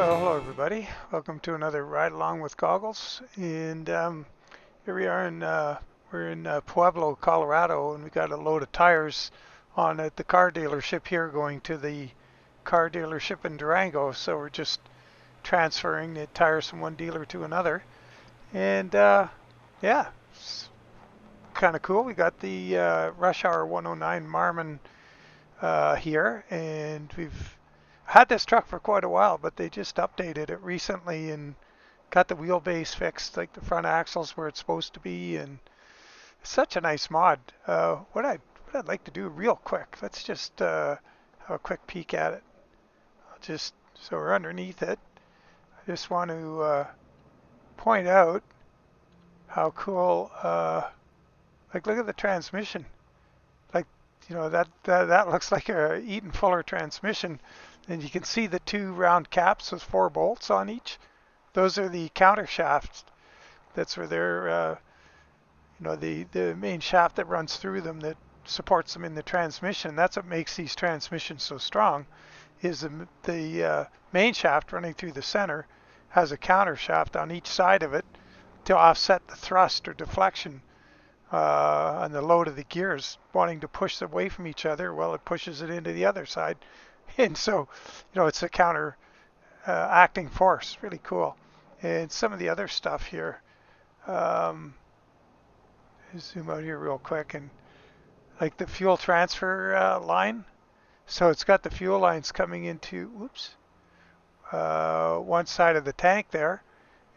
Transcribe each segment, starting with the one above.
Well, hello everybody. Welcome to another ride along with Goggles. And here we are in Pueblo, Colorado, and we got a load of tires on at the car dealership here, going to the car dealership in Durango. So we're just transferring the tires from one dealer to another. And yeah, it's kind of cool. We got the Rushour109 Marmon here, and we've had this truck for quite a while, but they just updated it recently and got the wheelbase fixed, like the front axles where it's supposed to be, and it's such a nice mod. What I'd like to do real quick, let's just have a quick peek at it. So we're underneath it. I just want to point out how cool, like look at the transmission. Like, you know, that looks like a Eaton Fuller transmission. And you can see the two round caps with 4 bolts on each. Those are the counter shafts. That's where they're, the main shaft that runs through them that supports them in the transmission. That's what makes these transmissions so strong. Is the main shaft running through the center has a counter shaft on each side of it to offset the thrust or deflection on the load of the gears wanting to push them away from each other. Well, it pushes it into the other side. And so, it's a counter acting force. Really cool. And some of the other stuff here, zoom out here real quick, and like the fuel transfer line. So it's got the fuel lines coming into, one side of the tank there.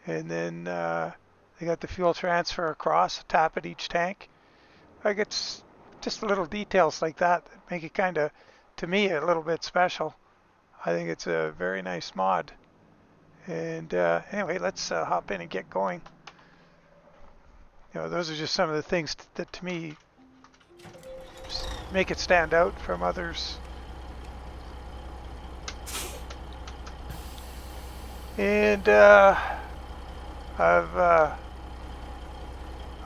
And then they got the fuel transfer across, a tap at each tank. Like, it's just little details like that make it kind of, to me, a little bit special. I think it's a very nice mod. And anyway, let's hop in and get going. Those are just some of the things that to me make it stand out from others. And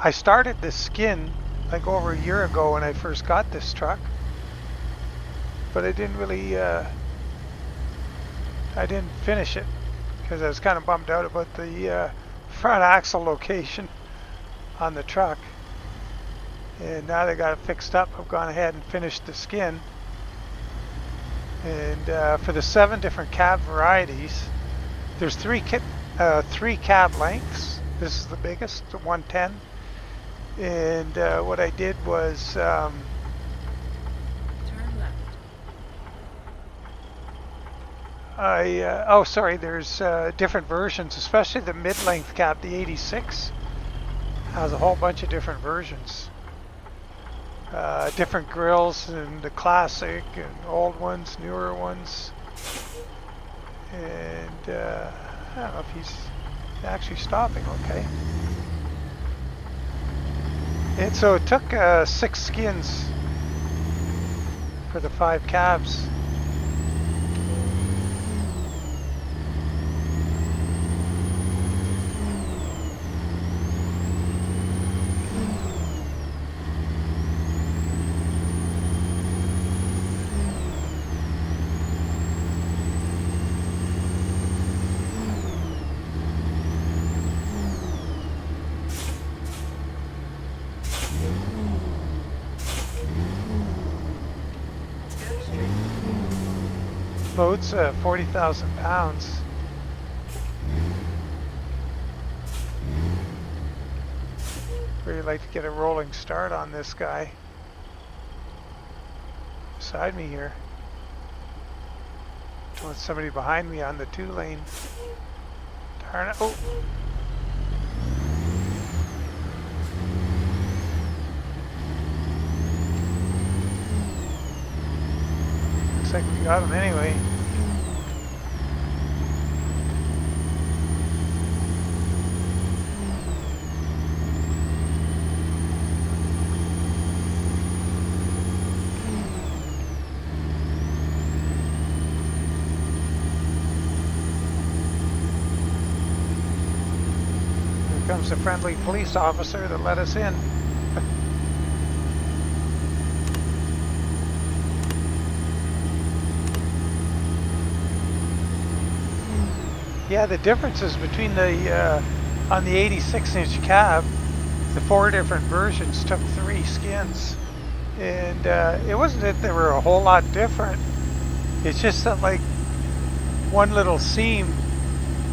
I started this skin like over a year ago when I first got this truck. But I didn't really, I didn't finish it because I was kind of bummed out about the front axle location on the truck. And now they got it fixed up, I've gone ahead and finished the skin. And for the 7 different cab varieties, there's 3 cab lengths. This is the biggest, the 110. And what I did was, there's different versions, especially the mid-length cab, the 86, has a whole bunch of different versions. Different grills, and the classic, and old ones, newer ones. And I don't know if he's actually stopping okay. And so it took 6 skins for the 5 cabs. Loads 40,000 pounds. Really like to get a rolling start on this guy beside me here. Want somebody behind me on the 2-lane. Darn it! Oh. Looks like we got him anyway. Here comes the friendly police officer that let us in. Yeah, the differences between the on the 86-inch cab, the 4 different versions took 3 skins, and it wasn't that they were a whole lot different. It's just that like one little seam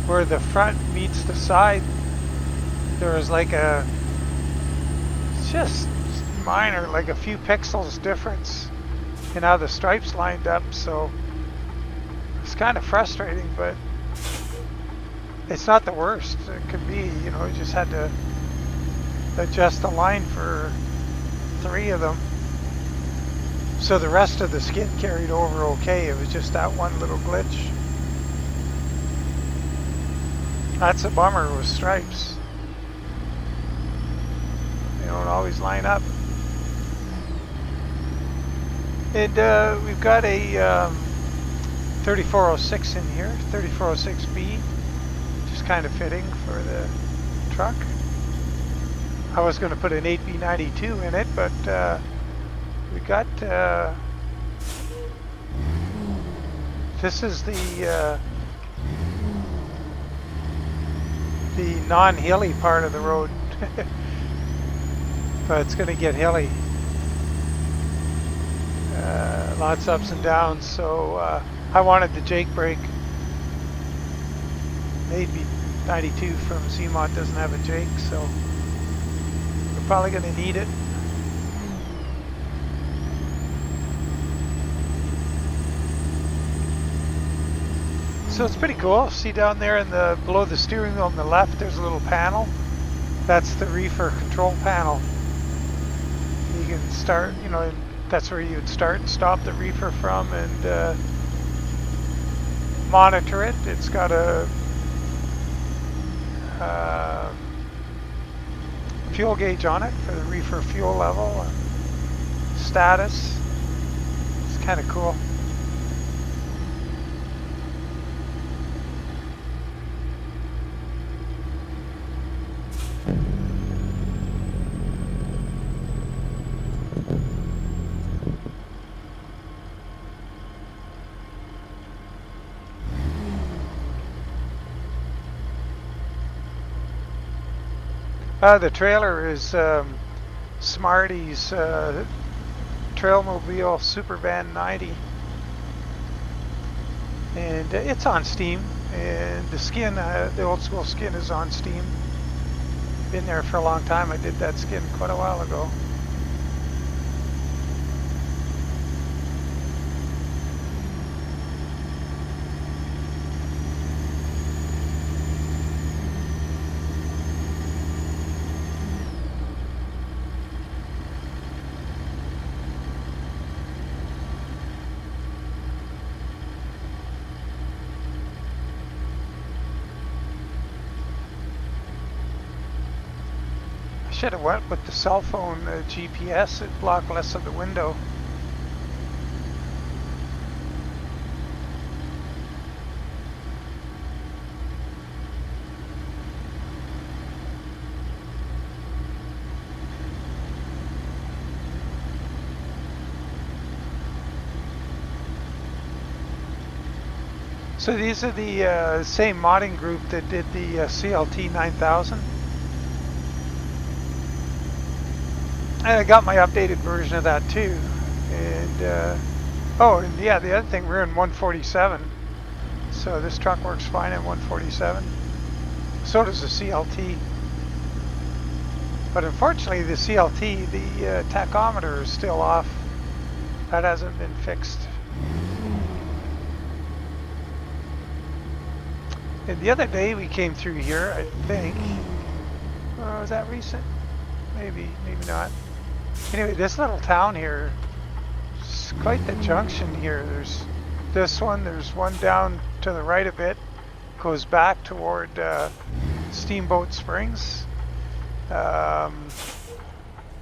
where the front meets the side, there was like a just minor, like a few pixels difference in how the stripes lined up. So it's kind of frustrating, but it's not the worst it could be. You know, you just had to adjust the line for 3 of them. So the rest of the skin carried over okay. It was just that one little glitch. That's a bummer with stripes. They don't always line up. And we've got a 3406 in here, 3406B, just kind of fitting for the truck. I was going to put an 8B92 in it, but we got, this is the non-hilly part of the road, but it's going to get hilly. Lots of ups and downs, so I wanted the Jake brake. 8B92 from CMOT doesn't have a Jake, so we're probably going to need it. So it's pretty cool. See down there in the below the steering wheel on the left, there's a little panel. That's the reefer control panel. You can start, you know, that's where you would start and stop the reefer from, and monitor it. It's got a fuel gauge on it for the reefer fuel level, status. It's kind of cool. The trailer is Smarty's Trailmobile Supervan 90, and it's on Steam. And the skin, the old school skin, is on Steam. Been there for a long time. I did that skin quite a while ago. Should have went with the cell phone GPS. It blocked less of the window. So these are the same modding group that did the CLT 9000. And I got my updated version of that too. And oh, and yeah, the other thing, we're in 147. So this truck works fine at 147. So does the CLT. But unfortunately, the CLT, the tachometer is still off. That hasn't been fixed. And the other day we came through here, I think. Was that recent? Maybe, maybe not. Anyway, this little town here, it's quite the junction here. There's this one, there's one down to the right a bit, goes back toward Steamboat Springs.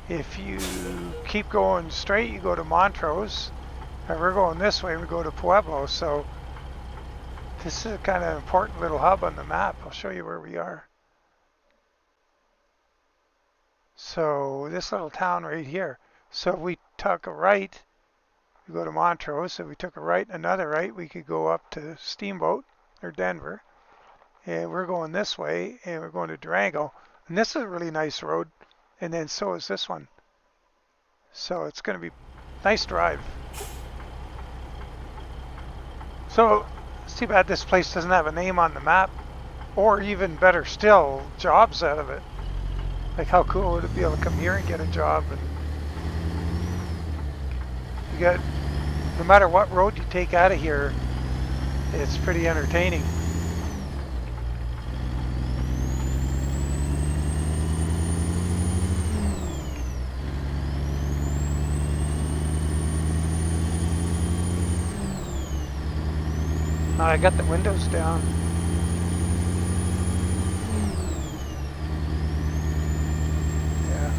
If you keep going straight, you go to Montrose. And we're going this way, we go to Pueblo. So this is a kind of important little hub on the map. I'll show you where we are. So this little town right here. So if we took a right, we go to Montrose. If we took a right, another right, we could go up to Steamboat or Denver. and we're going this way, and we're going to Durango. And this is a really nice road, and then so is this one. So it's going to be nice drive. So it's too bad this place doesn't have a name on the map, or even better still, jobs out of it. Like how cool would it be able to come here and get a job? And you get, no matter what road you take out of here, it's pretty entertaining. I got the windows down. Yeah.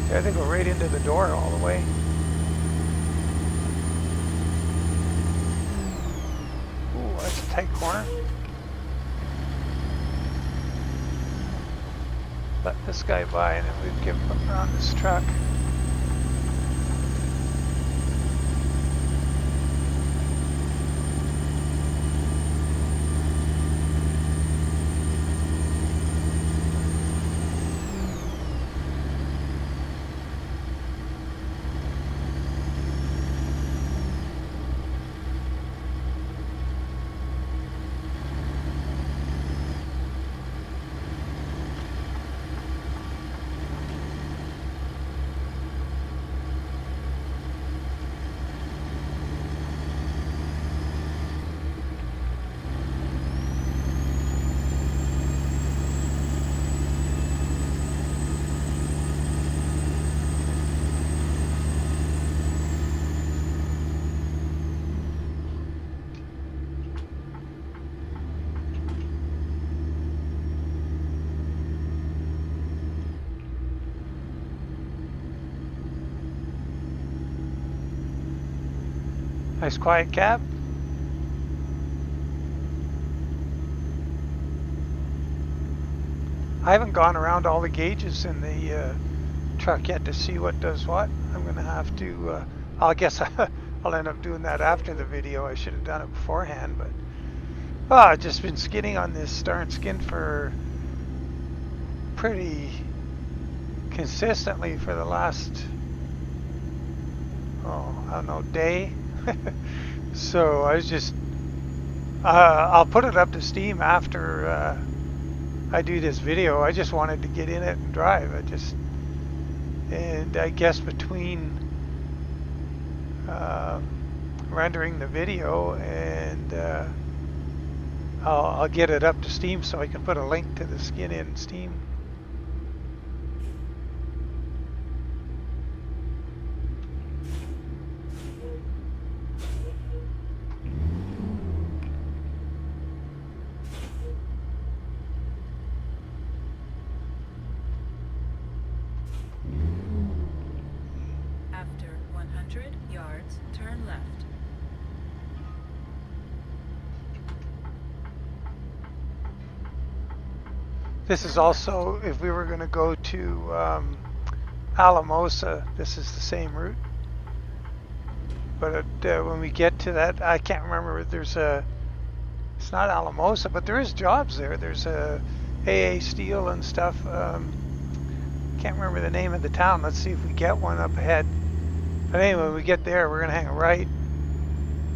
Yeah, they go right into the door all the way. Ooh, that's a tight corner. Let this guy by and then we can get around this truck. Nice quiet cab. I haven't gone around all the gauges in the truck yet to see what does what. I'm going to have to, I guess I'll end up doing that after the video. I should have done it beforehand, but I've just been skidding on this darn skin for pretty consistently for the last, I don't know, day. So I was just, I'll put it up to Steam after I do this video. I just wanted to get in it and drive. And I guess between rendering the video and I'll get it up to Steam so I can put a link to the skin in Steam. This is also, if we were going to go to Alamosa, this is the same route. But when we get to that, I can't remember, there's a, it's not Alamosa, but there is jobs there. There's a AA Steel and stuff. Can't remember the name of the town. Let's see if we get one up ahead. But anyway, when we get there, we're going to hang a right,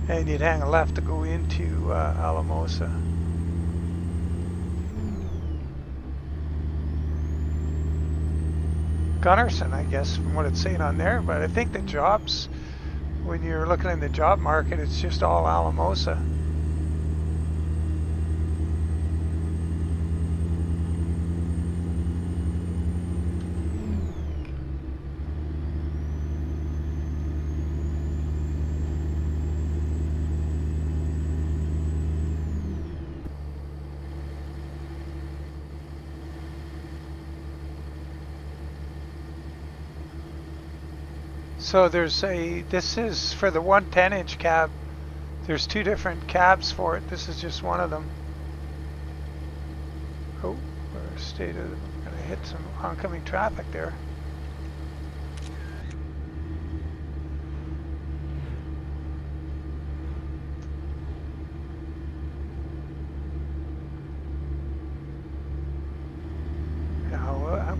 and you'd hang a left to go into Alamosa. Gunnarsson, I guess, from what it's saying on there, but I think the jobs, when you're looking in the job market, it's just all Alamosa. So there's a, this is for the 110-inch cab. There's two different cabs for it. This is just one of them. Oh, we're gonna hit some oncoming traffic there.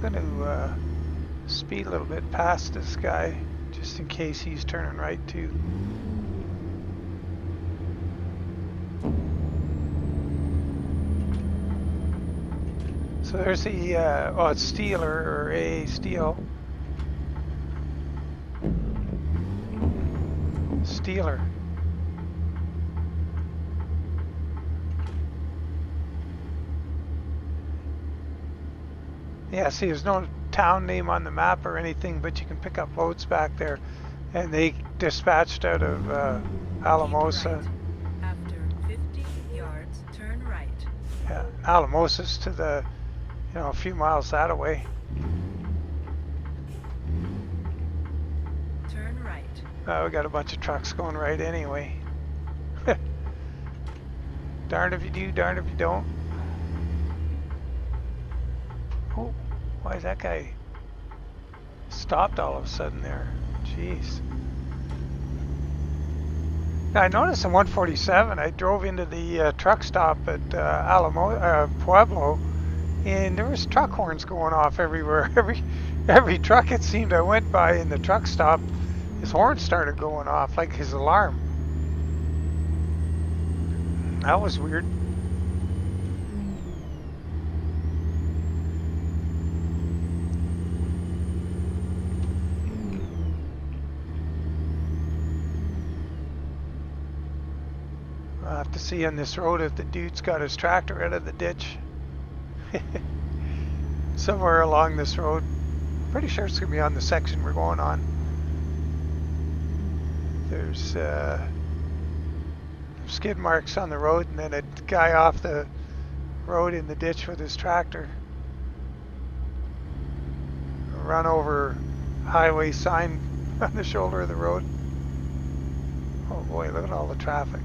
I'm going to speed a little bit past this guy just in case he's turning right too. So there's the, oh, it's Steeler or A Steel. Steeler. Yeah, see, there's no town name on the map or anything, but you can pick up loads back there. And they dispatched out of Alamosa. Right. After 50 yards, turn right. Yeah, Alamosa's to the, you know, a few miles that away. Turn right. We got a bunch of trucks going right anyway. Darned if you do, darned if you don't. Oh, why is that guy stopped all of a sudden there? Jeez. Now I noticed in 147, I drove into the truck stop at Pueblo, and there was truck horns going off everywhere. Every truck it seemed I went by in the truck stop, his horn started going off, like his alarm. That was weird. I'll have to see on this road if the dude's got his tractor out of the ditch. Somewhere along this road. Pretty sure it's going to be on the section we're going on. There's skid marks on the road and then a guy off the road in the ditch with his tractor. Run over highway sign on the shoulder of the road. Oh boy, look at all the traffic.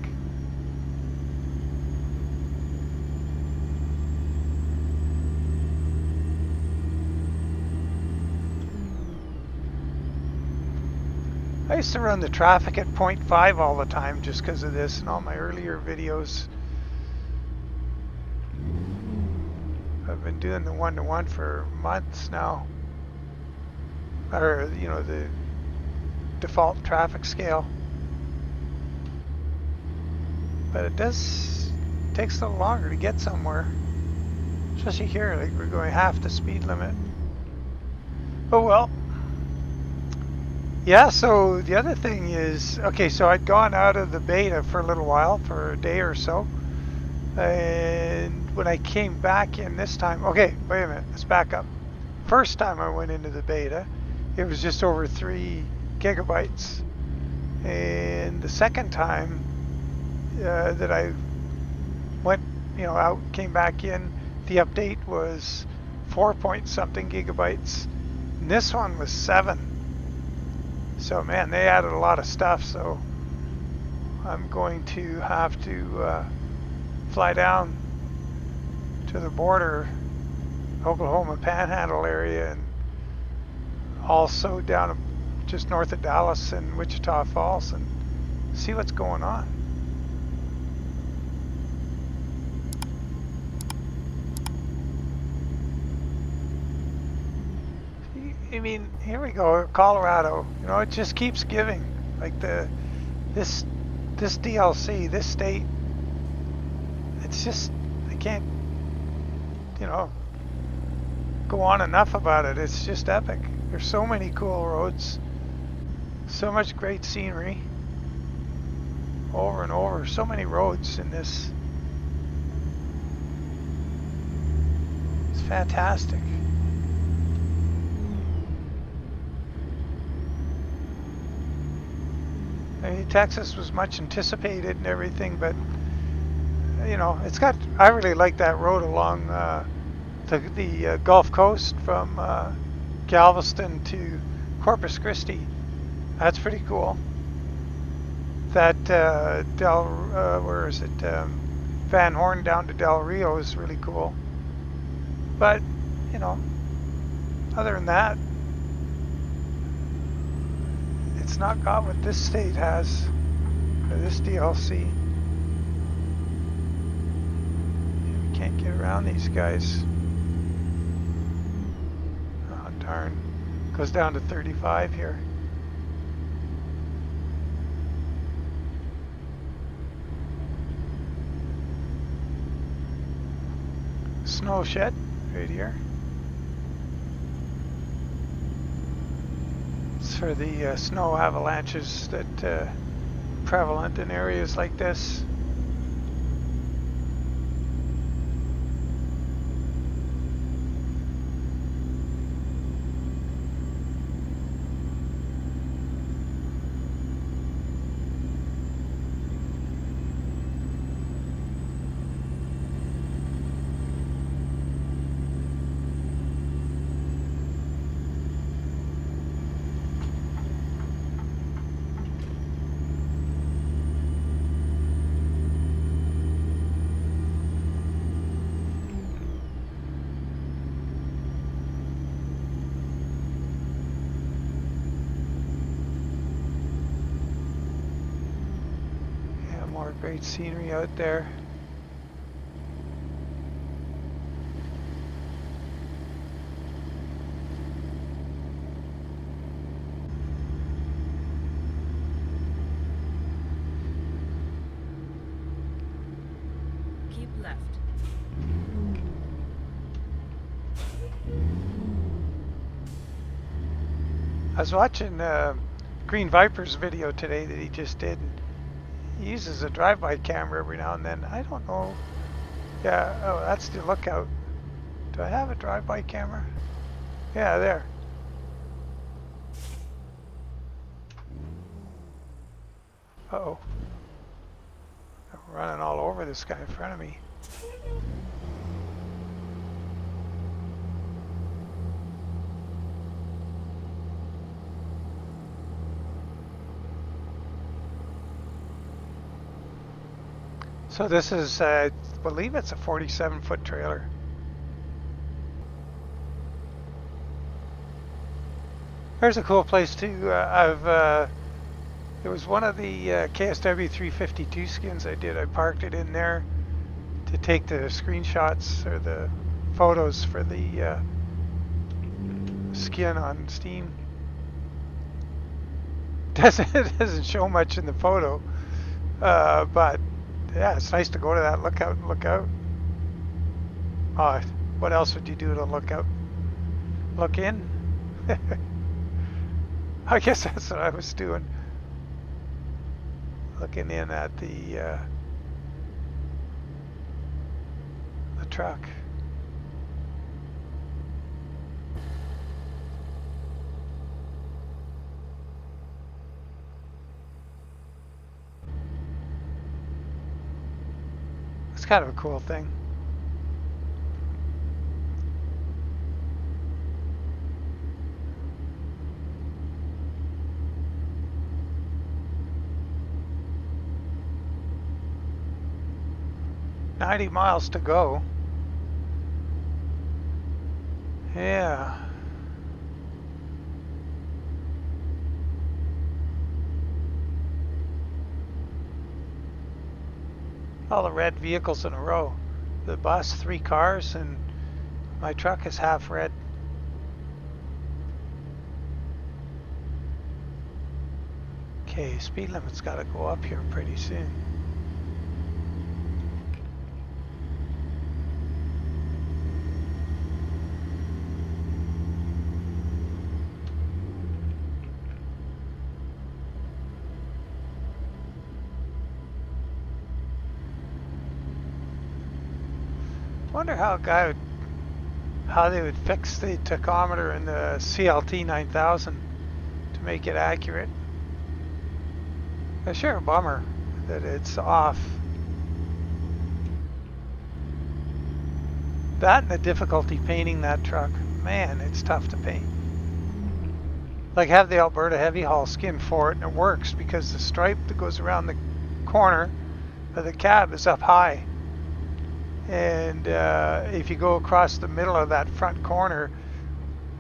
I used to run the traffic at 0.5 all the time just because of this and all my earlier videos. I've been doing the 1-to-1 for months now. Or, you know, the default traffic scale. But it takes a little longer to get somewhere. Especially here, like we're going half the speed limit. Oh well. Yeah, so the other thing is, okay, so I'd gone out of the beta for a little while, for a day or so. And when I came back in this time, okay, wait a minute, let's back up. First time I went into the beta, it was just over 3 gigabytes. And the second time that I went, you know, out, came back in, the update was 4 point something gigabytes. And this one was 7. So man, they added a lot of stuff, so I'm going to have to fly down to the border, Oklahoma Panhandle area, and also down just north of Dallas and Wichita Falls and see what's going on. I mean, here we go, Colorado. You know, it just keeps giving. Like this DLC, this state. It's just, I can't, you know, go on enough about it. It's just epic. There's so many cool roads, so much great scenery, over and over. So many roads in this. It's fantastic. I mean, Texas was much anticipated and everything, but you know, it's got. I really like that road along the Gulf Coast from Galveston to Corpus Christi. That's pretty cool. That where is it? Van Horn down to Del Rio is really cool. But you know, other than that, it's not got what this state has, or this DLC. We can't get around these guys. Goes down to 35 here. Snow shed right here. It's for the snow avalanches that prevalent in areas like this. More great scenery out there. Keep left. I was watching Green Viper's video today that he just did. He uses a drive-by camera every now and then. I don't know. Yeah, oh, that's the lookout. Do I have a drive-by camera? Yeah, there. Uh-oh. I'm running all over this guy in front of me. So this is, I believe it's a 47-foot trailer. Here's a cool place too. It was one of the KSW 352 skins I did. I parked it in there to take the screenshots or the photos for the skin on Steam. It doesn't show much in the photo, but yeah, it's nice to go to that lookout and look out. Oh, what else would you do to look out? Look in? I guess that's what I was doing. Looking in at the truck. It's kind of a cool thing. $90 miles to go. Yeah. All the red vehicles in a row. The bus, 3 cars, and my truck is half red. Okay, speed limit's got to go up here pretty soon. Wonder how they would fix the tachometer in the CLT 9000 to make it accurate. It's sure a bummer that it's off. That and the difficulty painting that truck. Man, it's tough to paint. Like, have the Alberta heavy haul skin for it, and it works because the stripe that goes around the corner of the cab is up high. And if you go across the middle of that front corner,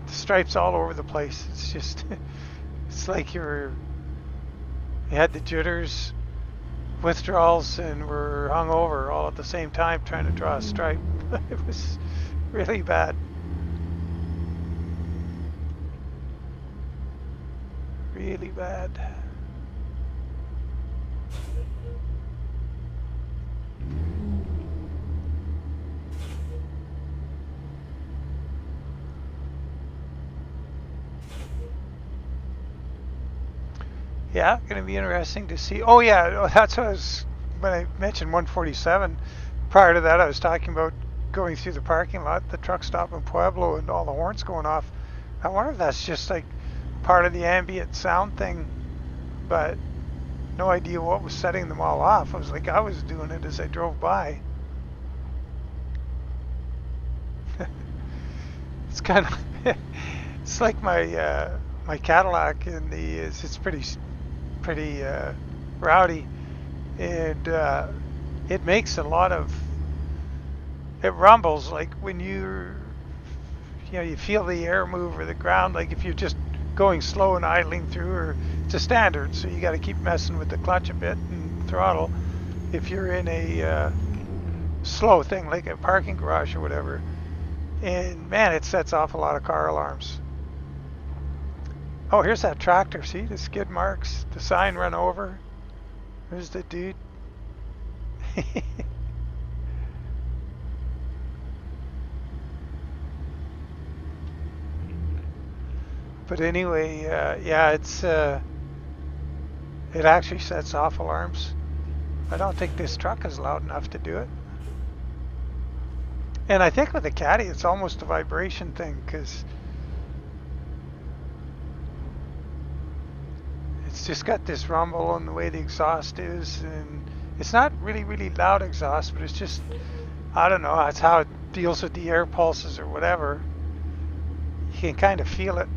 the stripes all over the place. It's just, it's like you had the jitters, withdrawals, and were hung over all at the same time trying to draw a stripe. It was really bad. really bad. Yeah, going to be interesting to see. Oh yeah, that's what I was, when I mentioned 147. Prior to that, I was talking about going through the parking lot, the truck stop in Pueblo, and all the horns going off. I wonder if that's just like part of the ambient sound thing, but no idea what was setting them all off. I was like, I was doing it as I drove by. It's kind of, it's like my Cadillac in the, it's pretty rowdy, and it makes a lot of, it rumbles like when you feel the air move or the ground, like if you're just going slow and idling through, or it's a standard, so you got to keep messing with the clutch a bit and throttle. If you're in a slow thing like a parking garage or whatever, and man, it sets off a lot of car alarms. Oh, here's that tractor. See the skid marks, the sign run over. There's the dude. But anyway, yeah, it actually sets off alarms. I don't think this truck is loud enough to do it. And I think with the KaDi, it's almost a vibration thing, because it's just got this rumble and the way the exhaust is, and it's not really loud exhaust, but it's just, I don't know, that's how it deals with the air pulses or whatever. You can kind of feel it.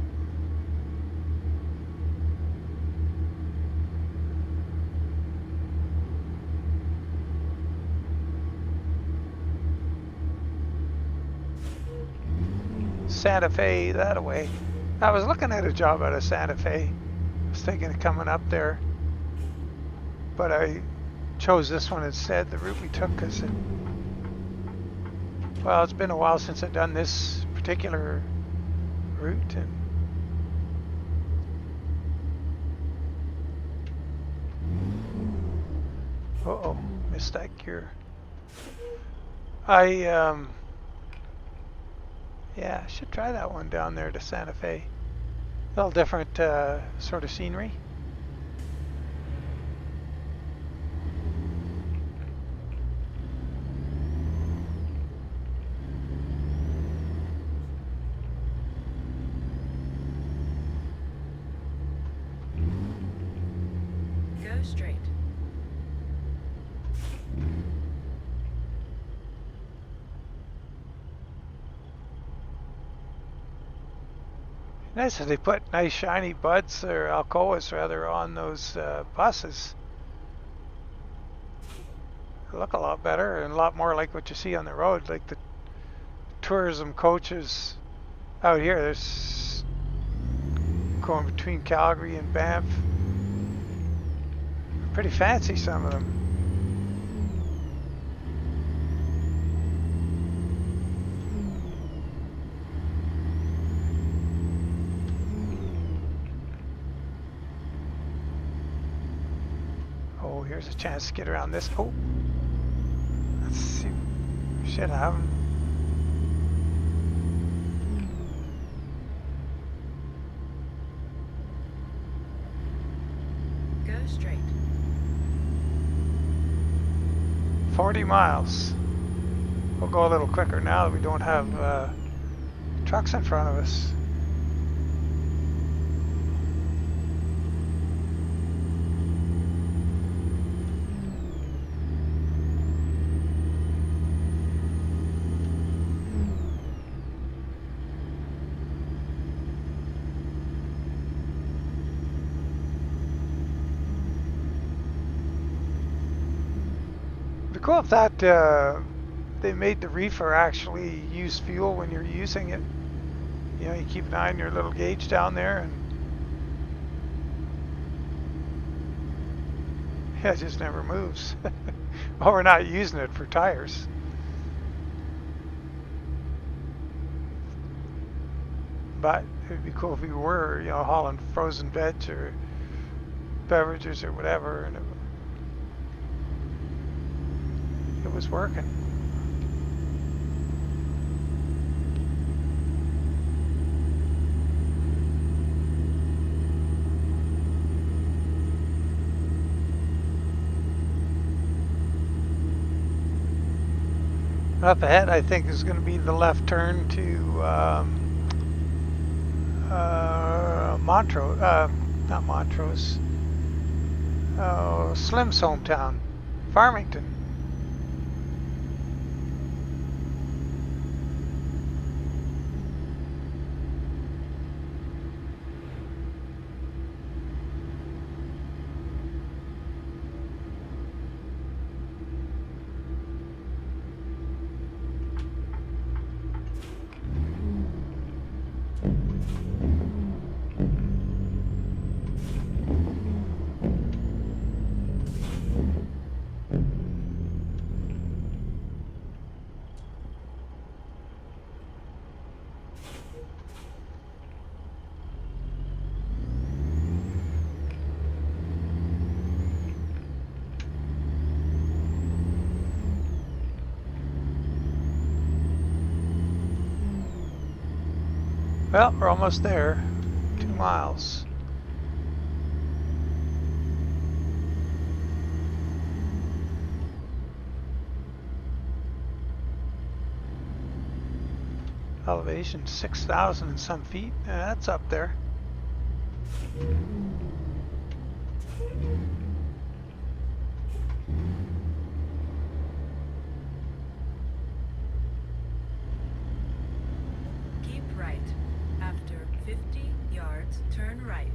Santa Fe that away. I was looking at a job out of Santa Fe. I was thinking of coming up there, but I chose this one instead, the route we took, because well, it's been a while since I've done this particular route, and uh-oh, missed that gear. Yeah, I should try that one down there to Santa Fe. A little different sort of scenery. Go straight. Nice that they put nice shiny buds, or Alcoas rather, on those buses. They look a lot better and a lot more like what you see on the road, like the tourism coaches out here. There's going between Calgary and Banff. Pretty fancy, some of them. Oh, here's a chance to get around this. Oh, let's see. Should have him. Go straight. 40 miles. We'll go a little quicker now that we don't have trucks in front of us. Cool if that they made the reefer actually use fuel when you're using it. You know, you keep an eye on your little gauge down there, and yeah, it just never moves. Well, we're not using it for tires. but it'd be cool if we were, you know, hauling frozen veg or beverages or whatever, and it was working. Up ahead, I think, is going to be the left turn to Montrose, not Montrose, Slim's hometown, Farmington. Well, we're almost there. 2 miles. Elevation 6,000 and some feet. That's up there. Keep right. After 50 yards, turn right.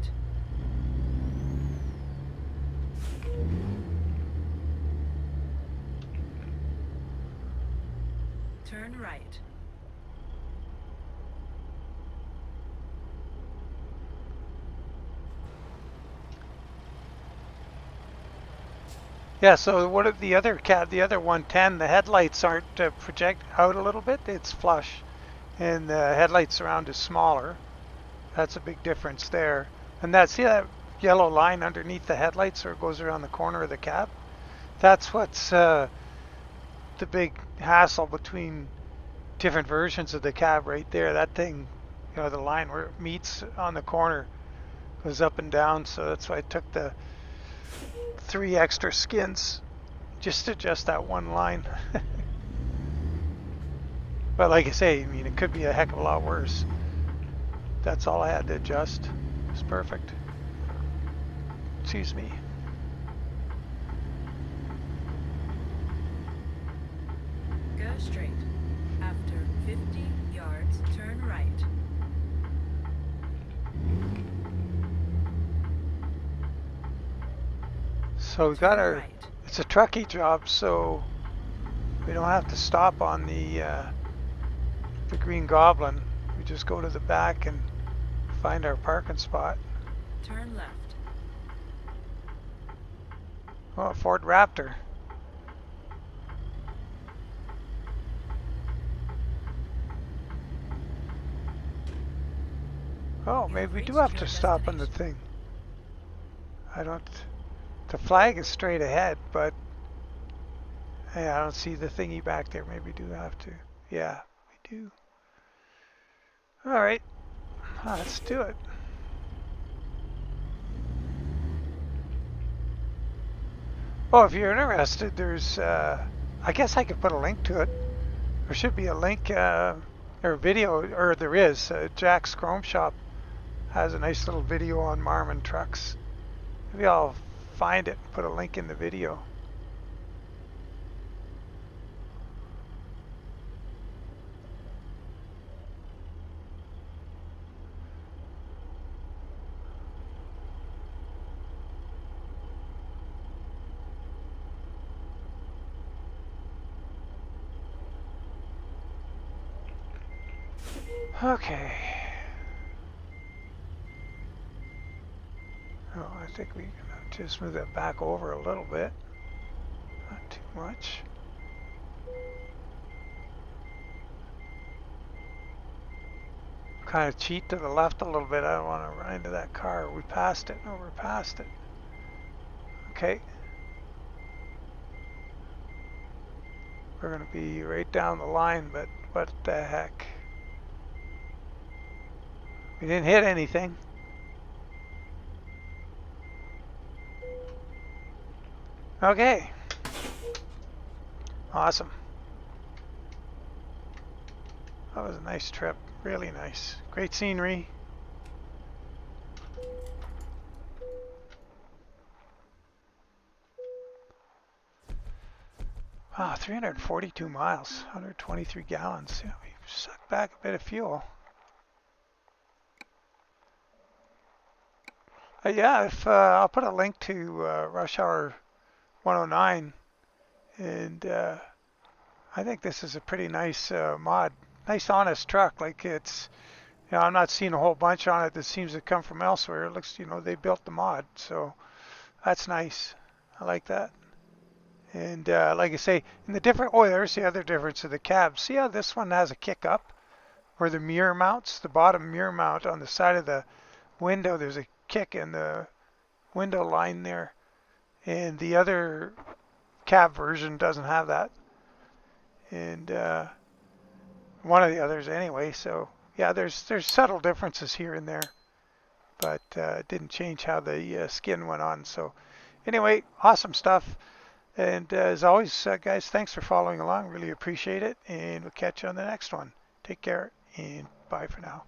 Turn right. Yeah, so what if the other KaD, the other 110, the headlights aren't project out a little bit, it's flush. And the headlights around is smaller. That's a big difference there. And that, see that yellow line underneath the headlights where it goes around the corner of the cab? That's what's the big hassle between different versions of the cab right there. That thing, you know, the line where it meets on the corner goes up and down, so that's why I took the 3 extra skins just to adjust that one line. But like I say, I mean, it could be a heck of a lot worse. That's all I had to adjust. It's perfect. Excuse me. Go straight. After 50 yards, turn right. So we got Turn our, right. it's a trucky job, so we don't have to stop on the Green Goblin. We just go to the back and find our parking spot. Turn left. Oh, a Ford Raptor. Oh, maybe we do have to stop on the thing. I don't, the flag is straight ahead, but hey, I don't see the thingy back there. Maybe we do have to. Yeah, we do. All right, let's do it. Oh, if you're interested, there's, I guess I could put a link to it. There should be a link or a video, or there is. Jack's Chrome Shop has a nice little video on Marmon trucks. Maybe I'll find it and put a link in the video. Okay. Oh, I think we can just move that back over a little bit. Not too much. kind of cheat to the left a little bit. I don't want to run into that car. We passed it. No, we're past it. Okay. We're going to be right down the line, but what the heck? We didn't hit anything. Okay. Awesome. That was a nice trip. Really nice. Great scenery. Wow, 342 miles, 123 gallons. Yeah, we sucked back a bit of fuel. Yeah, if I'll put a link to Rushour109, and I think this is a pretty nice mod. Nice, honest truck. Like it's, you know, I'm not seeing a whole bunch on it that seems to come from elsewhere. It looks, you know, they built the mod, so that's nice. I like that. And like I say, in the different, oh, there's the other difference of the cab. See how this one has a kick up where the mirror mounts, the bottom mirror mount on the side of the window, there's a kick in the window line there. And the other cab version doesn't have that. And one of the others anyway. So yeah, there's subtle differences here and there, but it didn't change how the skin went on. So anyway, awesome stuff. And as always, guys, thanks for following along. Really appreciate it. And we'll catch you on the next one. Take care and bye for now.